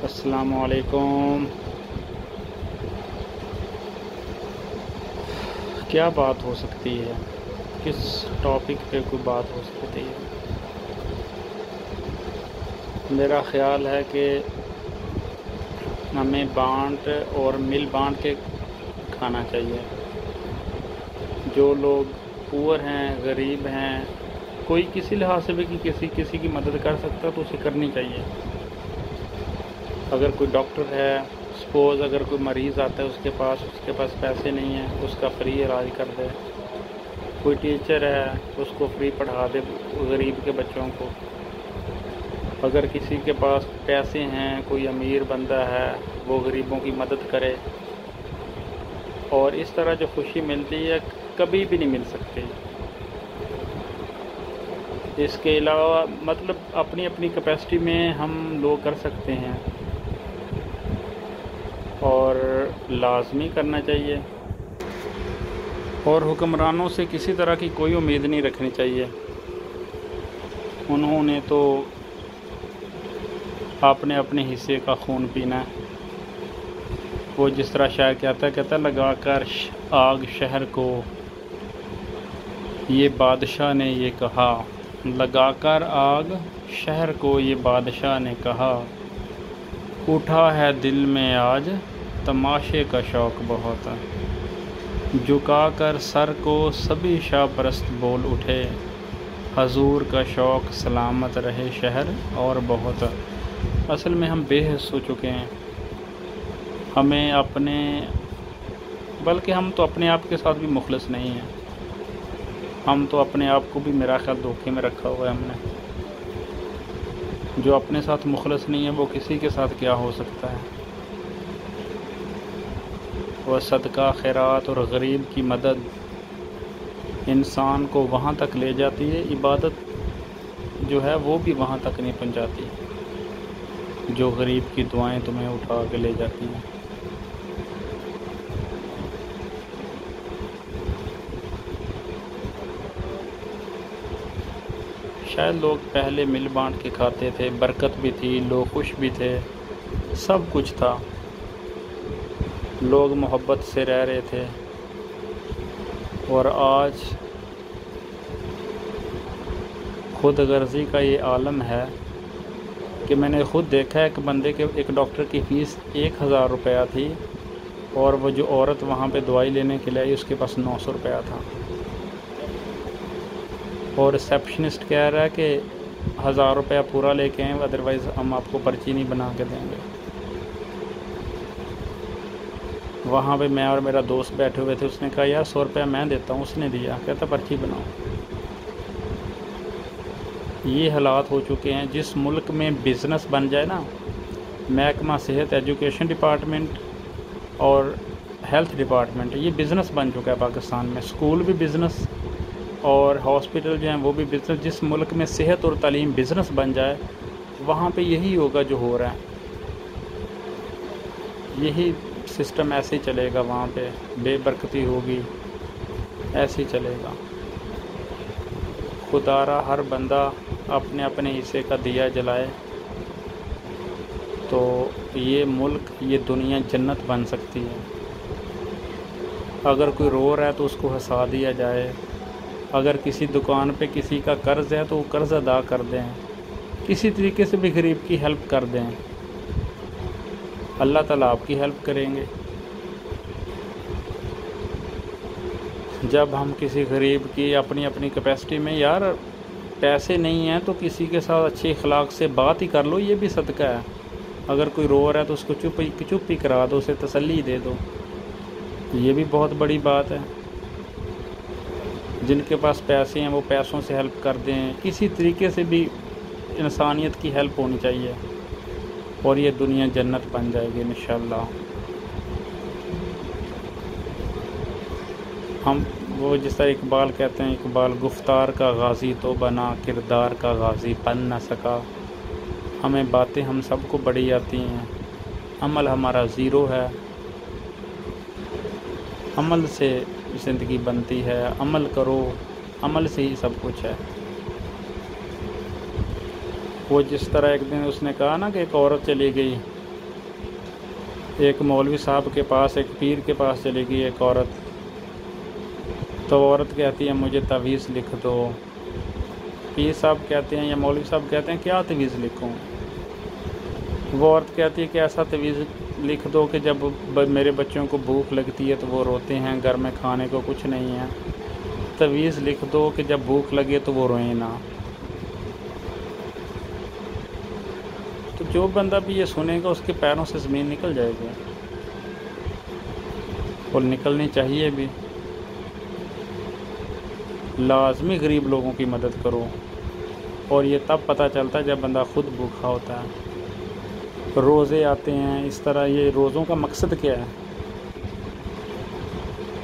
السلام علیکم۔ کیا بات ہو سکتی ہے؟ کس ٹاپک پہ کوئی بات ہو سکتی ہے؟ میرا خیال ہے کہ ہمیں بانٹ اور مل بانٹ کے کھانا چاہیے۔ جو لوگ پور ہیں، غریب ہیں، کوئی کسی لحاظ سے بھی کہ کسی کی مدد کر سکتا تو اسے کرنی چاہیے۔ اگر کوئی ڈاکٹر ہے، سپوز اگر کوئی مریض آتا ہے اس کے پاس پیسے نہیں ہیں، اس کا فری علاج کر دے۔ کوئی ٹیچر ہے، اس کو فری پڑھا دے غریب کے بچوں کو۔ اگر کسی کے پاس پیسے ہیں، کوئی امیر بندہ ہے، وہ غریبوں کی مدد کرے، اور اس طرح جو خوشی ملتی ہے کبھی بھی نہیں مل سکتی۔ اس کے علاوہ مطلب اپنی اپنی کیپیسٹی میں ہم لوگ کر سکتے ہیں، اور لازمی کرنا چاہیے۔ اور حکمرانوں سے کسی طرح کی کوئی امید نہیں رکھنی چاہیے۔ انہوں نے تو اپنے حصے کا خون پینا ہے۔ وہ جس طرح شاعر کہتا ہے لگا کر آگ شہر کو یہ بادشاہ نے یہ کہا، لگا کر آگ شہر کو یہ بادشاہ نے کہا، اٹھا ہے دل میں آج تماشے کا شوق بہت، جھکا کر سر کو سبھی شاہ پرست بول اٹھے، حضور کا شوق سلامت رہے شہر اور بہت۔ اصل میں ہم بے حس ہو چکے ہیں۔ ہمیں بلکہ ہم تو اپنے آپ کے ساتھ بھی مخلص نہیں ہیں۔ ہم تو اپنے آپ کو بھی میرا خیال دھوکے میں رکھا ہوا ہے ہم نے۔ جو اپنے ساتھ مخلص نہیں ہے وہ کسی کے ساتھ کیا ہو سکتا ہے؟ وہ صدقہ خیرات اور غریب کی مدد انسان کو وہاں تک لے جاتی ہے، عبادت جو ہے وہ بھی وہاں تک نہیں پہنچاتی جو غریب کی دعائیں تمہیں اٹھا کے لے جاتی ہیں۔ شاید لوگ پہلے مل بانٹ کے کھاتے تھے، برکت بھی تھی، لوگ خوش بھی تھے، سب کچھ تھا، لوگ محبت سے رہ رہے تھے۔ اور آج خود غرضی کا یہ عالم ہے کہ میں نے خود دیکھا ہے کہ ایک ڈاکٹر کی فیس 1000 روپیہ تھی، اور وہ جو عورت وہاں پہ دوائی لینے کے لیے آئی اس کے پاس 900 روپیہ تھا، اور ریسیپشنسٹ کہہ رہا ہے کہ 1000 روپیہ پورا لے کے آئیں، ادروائز ہم آپ کو پرچی نہیں بنا کے دیں گے۔ وہاں پہ میں اور میرا دوست بیٹھے ہوئے تھے، اس نے کہا یار 100 روپیہ میں دیتا ہوں، اس نے دیا، کہتا پرچی بناؤ۔ یہ حالات ہو چکے ہیں۔ جس ملک میں بزنس بن جائے نا، محکمہ صحت، ایجوکیشن ڈپارٹمنٹ اور ہیلتھ ڈپارٹمنٹ، یہ بزنس بن چکا ہے پاکستان میں۔ اسکول بھی بزنس اور ہاسپٹل جو ہیں وہ بھی بزنس۔ جس ملک میں صحت اور تعلیم بزنس بن جائے وہاں پہ یہی ہوگا جو ہو رہا ہے، یہی سسٹم ایسے ہی چلے گا، وہاں پہ بے برکتی ہوگی، ایسے ہی چلے گا۔ خدا را ہر بندہ اپنے حصے کا دیا جلائے تو یہ ملک، یہ دنیا جنت بن سکتی ہے۔ اگر کوئی رو رہا ہے تو اس کو ہنسا دیا جائے، اگر کسی دکان پہ کسی کا قرض ہے تو وہ قرض ادا کر دیں، کسی طریقے سے بھی غریب کی ہیلپ کر دیں، اللہ تعالیٰ آپ کی ہیلپ کریں گے۔ جب ہم کسی غریب کی اپنی کیپیسٹی میں، یار پیسے نہیں ہیں تو کسی کے ساتھ اچھے اخلاق سے بات ہی کر لو، یہ بھی صدقہ ہے۔ اگر کوئی رو رہا ہے تو اس کو چپ ہی کرا دو، اسے تسلی دے دو، یہ بھی بہت بڑی بات ہے۔ جن کے پاس پیسے ہیں وہ پیسوں سے ہیلپ کر دیں، کسی طریقے سے بھی انسانیت کی ہیلپ ہونی چاہیے، اور یہ دنیا جنت بن جائے گی انشاءاللہ۔ وہ جس طرح اقبال کہتے ہیں، اقبال گفتار کا غازی تو بنا، کردار کا غازی بن نہ سکا۔ ہمیں باتیں ہم سب کو بڑی آتی ہیں، عمل ہمارا زیرو ہے۔ عمل سے زندگی بنتی ہے، عمل کرو، عمل سے ہی سب کچھ ہے۔ وہ جس طرح ایک دن اس نے کہا نا کہ ایک عورت چلی گئی ایک مولوی صاحب کے پاس ایک پیر کے پاس چلے گئی ایک عورت، تو عورت کہتی ہے مجھے تعویذ لکھ دو۔ پیر صاحب کہتے ہیں یا مولوی صاحب کہتے ہیں کیا تعویذ لکھوں؟ وہ عورت کہتی ہے کہ ایسا تعویذ لکھ دو کہ جب میرے بچوں کو بھوک لگتی ہے تو وہ روتے ہیں، گھر میں کھانے کو کچھ نہیں ہے، تعویذ لکھ دو کہ جب بھوک لگے تو وہ روئیں نہ۔ تو جو بندہ بھی یہ سنے گا اس کے پیروں سے زمین نکل جائے گی، اور نکلنی چاہیے بھی۔ لازمی غریب لوگوں کی مدد کرو، اور یہ تب پتہ چلتا ہے جب بندہ خود بھوکا ہوتا ہے۔ روزے آتے ہیں اس طرح، یہ روزوں کا مقصد کیا ہے؟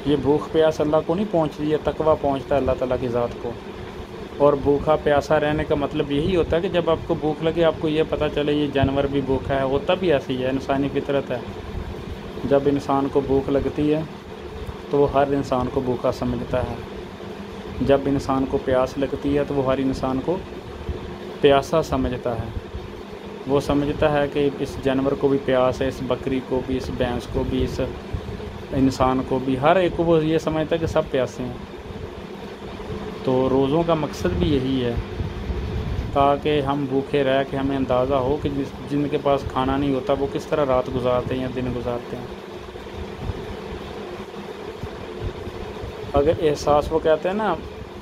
یہ بھوک پیاس اللہ کو نہیں پہنچتی، یہ تقویٰ پہنچتا ہے اللہ تعالیٰ کی ذات کو۔ اور بھوکا پیاسا رہنے کا مطلب یہی ہوتا ہے کہ جب آپ کو بھوک لگے آپ کو یہ پتہ چلے یہ جانور بھی بھوکا ہے، ہوتا بھی ایسی ہے، انسانی فطرت ہے۔ جب انسان کو بھوک لگتی ہے تو وہ ہر انسان کو بھوکا سمجھتا ہے، جب انسان کو پیاس لگتی ہے تو وہ ہر انسان کو پیاسا سمجھتا ہے۔ وہ سمجھتا ہے کہ اس جانور کو بھی پیاس ہے، اس بکری کو بھی، اس بھینس کو بھی، اس انسان کو بھی، ہر ایک کو وہ یہ سمجھتا ہے کہ سب پیاسے ہیں۔ تو روزوں کا مقصد بھی یہی ہے، تاکہ ہم بھوکے رہ کے ہمیں اندازہ ہو کہ جن کے پاس کھانا نہیں ہوتا وہ کس طرح رات گزارتے ہیں یا دن گزارتے ہیں۔ اگر احساس، وہ کہتے ہیں نا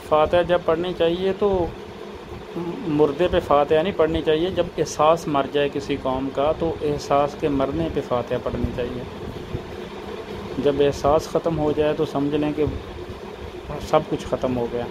فاتحہ جب پڑھنی چاہیے تو مردے پہ فاتحہ نہیں پڑھنی چاہیے، جب احساس مر جائے کسی قوم کا تو احساس کے مرنے پہ فاتحہ پڑھنی چاہیے۔ جب احساس ختم ہو جائے تو سمجھ لیں کہ سب کچھ ختم ہو گیا۔